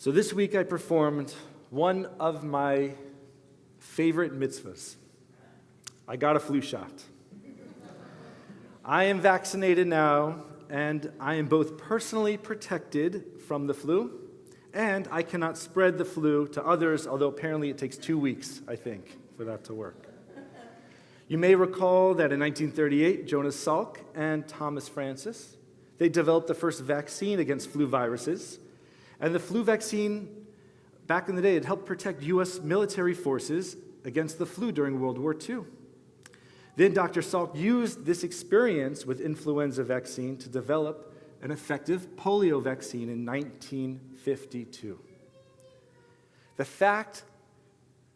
So this week I performed one of my favorite mitzvahs. I got a flu shot. I am vaccinated now, and I am both personally protected from the flu, and I cannot spread the flu to others, although apparently it takes 2 weeks, I think, for that to work. You may recall that in 1938, Jonas Salk and Thomas Francis, they developed the first vaccine against flu viruses. And the flu vaccine, back in the day, it helped protect U.S. military forces against the flu during World War II. Then Dr. Salk used this experience with influenza vaccine to develop an effective polio vaccine in 1952. The fact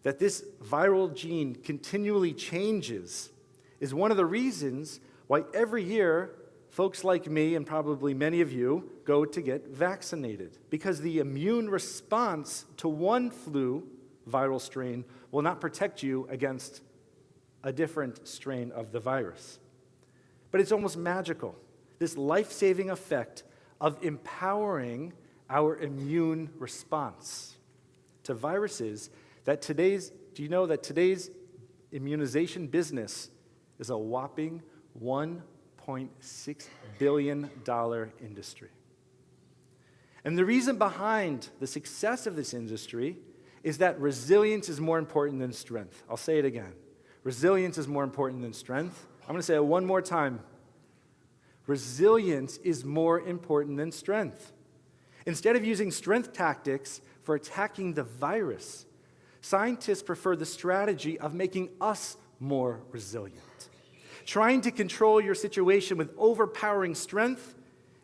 that this viral gene continually changes is one of the reasons why every year folks like me, and probably many of you, go to get vaccinated, because the immune response to one flu viral strain will not protect you against a different strain of the virus. But it's almost magical, this life-saving effect of empowering our immune response to viruses do you know that today's immunization business is a whopping $1.6 billion industry. And the reason behind the success of this industry is that resilience is more important than strength. I'll say it again. Resilience is more important than strength. I'm going to say it one more time. Resilience is more important than strength. Instead of using strength tactics for attacking the virus, scientists prefer the strategy of making us more resilient. Trying to control your situation with overpowering strength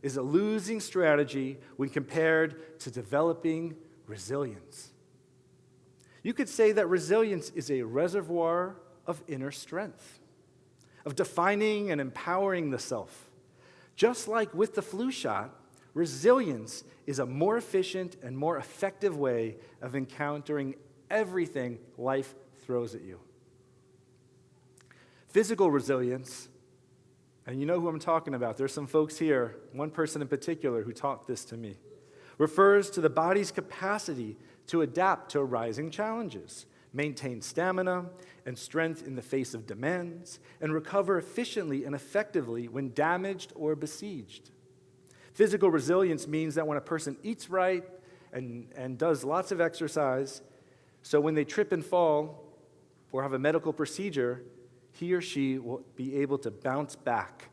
is a losing strategy when compared to developing resilience. You could say that resilience is a reservoir of inner strength, of defining and empowering the self. Just like with the flu shot, resilience is a more efficient and more effective way of encountering everything life throws at you. Physical resilience, and you know who I'm talking about. There's some folks here, one person in particular who taught this to me, refers to the body's capacity to adapt to rising challenges, maintain stamina and strength in the face of demands, and recover efficiently and effectively when damaged or besieged. Physical resilience means that when a person eats right and does lots of exercise, so when they trip and fall or have a medical procedure, he or she will be able to bounce back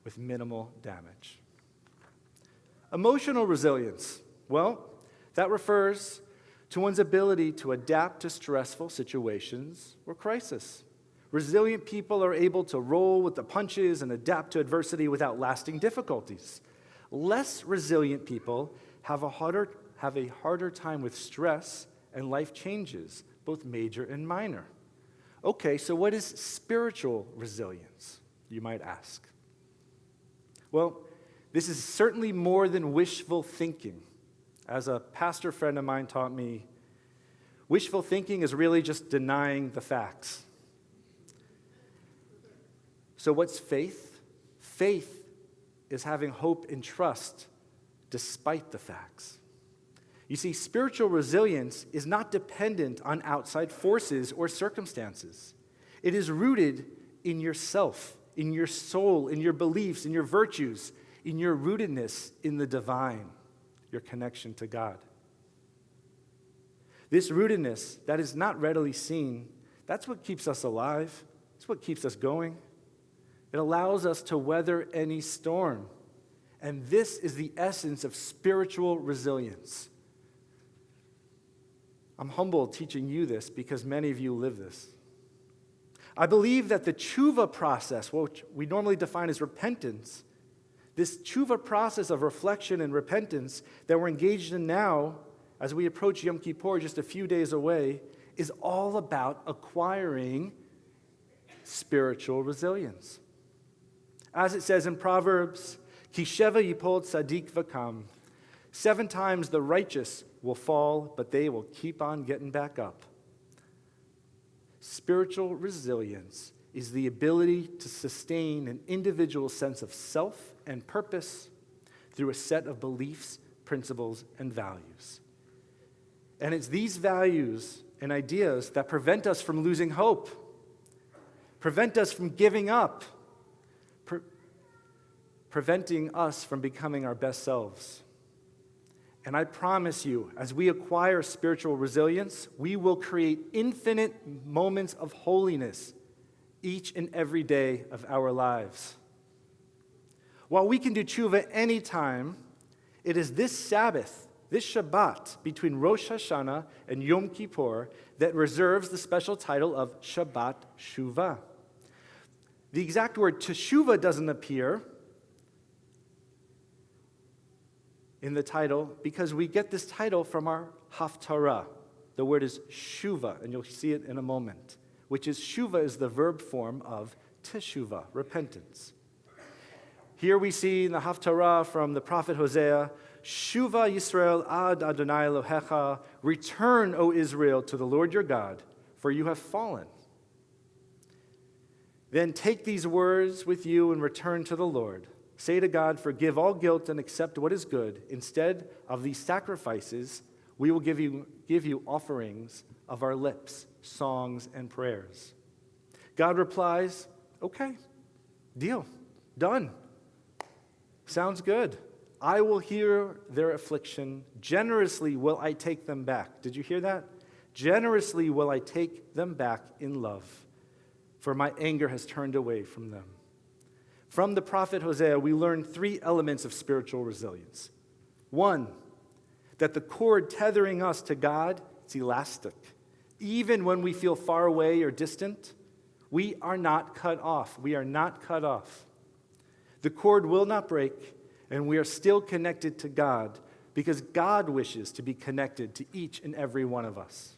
with minimal damage. Emotional resilience, well, that refers to one's ability to adapt to stressful situations or crisis. Resilient people are able to roll with the punches and adapt to adversity without lasting difficulties. Less resilient people have a harder time with stress and life changes, both major and minor. Okay, so what is spiritual resilience, you might ask? Well, this is certainly more than wishful thinking. As a pastor friend of mine taught me, wishful thinking is really just denying the facts. So what's faith? Faith is having hope and trust despite the facts. You see, spiritual resilience is not dependent on outside forces or circumstances. It is rooted in yourself, in your soul, in your beliefs, in your virtues, in your rootedness in the divine, your connection to God. This rootedness that is not readily seen, that's what keeps us alive. It's what keeps us going. It allows us to weather any storm. And this is the essence of spiritual resilience. I'm humbled teaching you this because many of you live this. I believe that the tshuva process, which we normally define as repentance, this tshuva process of reflection and repentance that we're engaged in now as we approach Yom Kippur just a few days away, is all about acquiring spiritual resilience. As it says in Proverbs, Ki sheva yipol tzadik v'kam. 7 times the righteous will fall, but they will keep on getting back up. Spiritual resilience is the ability to sustain an individual's sense of self and purpose through a set of beliefs, principles, and values. And it's these values and ideas that prevent us from losing hope, prevent us from giving up, preventing us from becoming our best selves. And I promise you, as we acquire spiritual resilience, we will create infinite moments of holiness each and every day of our lives. While we can do tshuva anytime, it is this Sabbath, this Shabbat, between Rosh Hashanah and Yom Kippur that reserves the special title of Shabbat Shuvah. The exact word teshuvah doesn't appear in the title because we get this title from our haftarah. The word is shuva, and you'll see it in a moment, which is shuva is the verb form of teshuvah, repentance. Here we see in the haftarah from the prophet Hosea, Shuva Yisrael ad Adonai Elohecha, return, O Israel, to the Lord your God, for you have fallen. Then take these words with you and return to the Lord. Say to God, forgive all guilt and accept what is good. Instead of these sacrifices, we will give you offerings of our lips, songs and prayers. God replies, okay, deal, done. Sounds good. I will hear their affliction. Generously will I take them back. Did you hear that? Generously will I take them back in love, for my anger has turned away from them. From the prophet Hosea, we learn three elements of spiritual resilience. One, that the cord tethering us to God, it's elastic. Even when we feel far away or distant, we are not cut off. We are not cut off. The cord will not break, and we are still connected to God because God wishes to be connected to each and every one of us.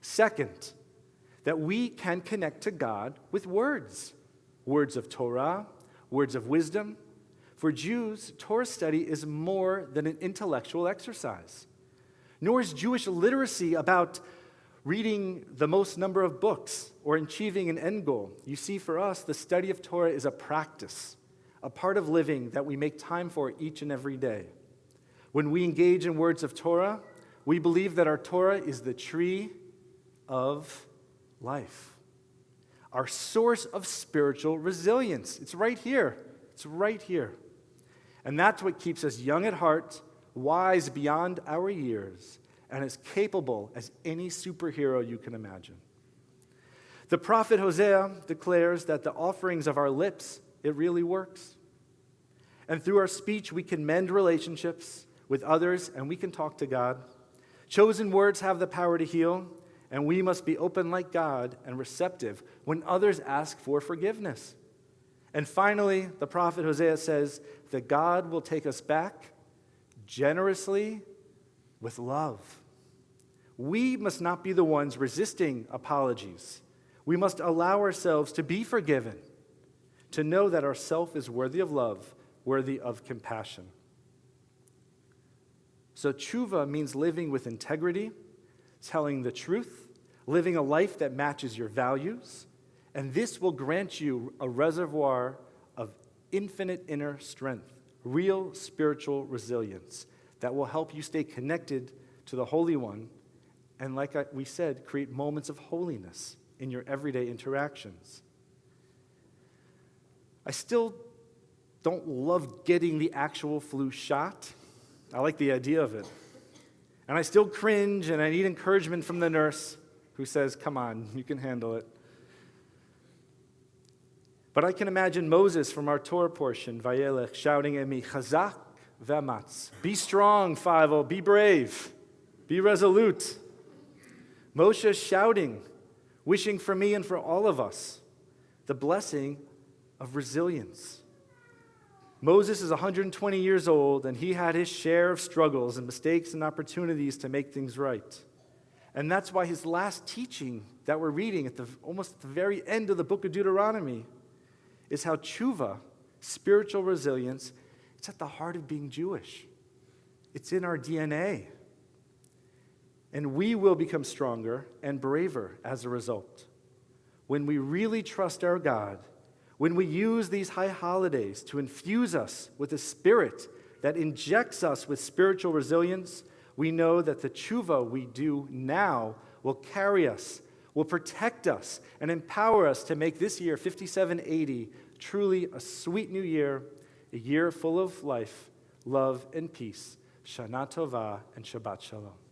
Second, that we can connect to God with words of Torah, words of wisdom. For Jews, Torah study is more than an intellectual exercise. Nor is Jewish literacy about reading the most number of books or achieving an end goal. You see, for us, the study of Torah is a practice, a part of living that we make time for each and every day. When we engage in words of Torah, we believe that our Torah is the tree of life. Our source of spiritual resilience. It's right here. It's right here. And that's what keeps us young at heart, wise beyond our years, and as capable as any superhero you can imagine. The prophet Hosea declares that the offerings of our lips, it really works. And through our speech, we can mend relationships with others, and we can talk to God. Chosen words have the power to heal, and we must be open like God and receptive when others ask for forgiveness. And finally, the prophet Hosea says that God will take us back generously with love. We must not be the ones resisting apologies. We must allow ourselves to be forgiven, to know that our self is worthy of love, worthy of compassion. So tshuva means living with integrity, telling the truth, living a life that matches your values, and this will grant you a reservoir of infinite inner strength, real spiritual resilience that will help you stay connected to the Holy One and, like we said, create moments of holiness in your everyday interactions. I still don't love getting the actual flu shot. I like the idea of it. And I still cringe, and I need encouragement from the nurse who says, come on, you can handle it. But I can imagine Moses from our Torah portion, Vayelech, shouting at me, Chazak v'amatz. Be strong, Feival, be brave, be resolute. Moshe shouting, wishing for me and for all of us the blessing of resilience. Moses is 120 years old, and he had his share of struggles and mistakes and opportunities to make things right. And that's why his last teaching that we're reading at almost the very end of the book of Deuteronomy is how tshuva, spiritual resilience, it's at the heart of being Jewish. It's in our DNA. And we will become stronger and braver as a result. When we really trust our God, when we use these high holidays to infuse us with a spirit that injects us with spiritual resilience, we know that the tshuva we do now will carry us, will protect us, and empower us to make this year, 5780, truly a sweet new year, a year full of life, love, and peace. Shana Tova and Shabbat Shalom.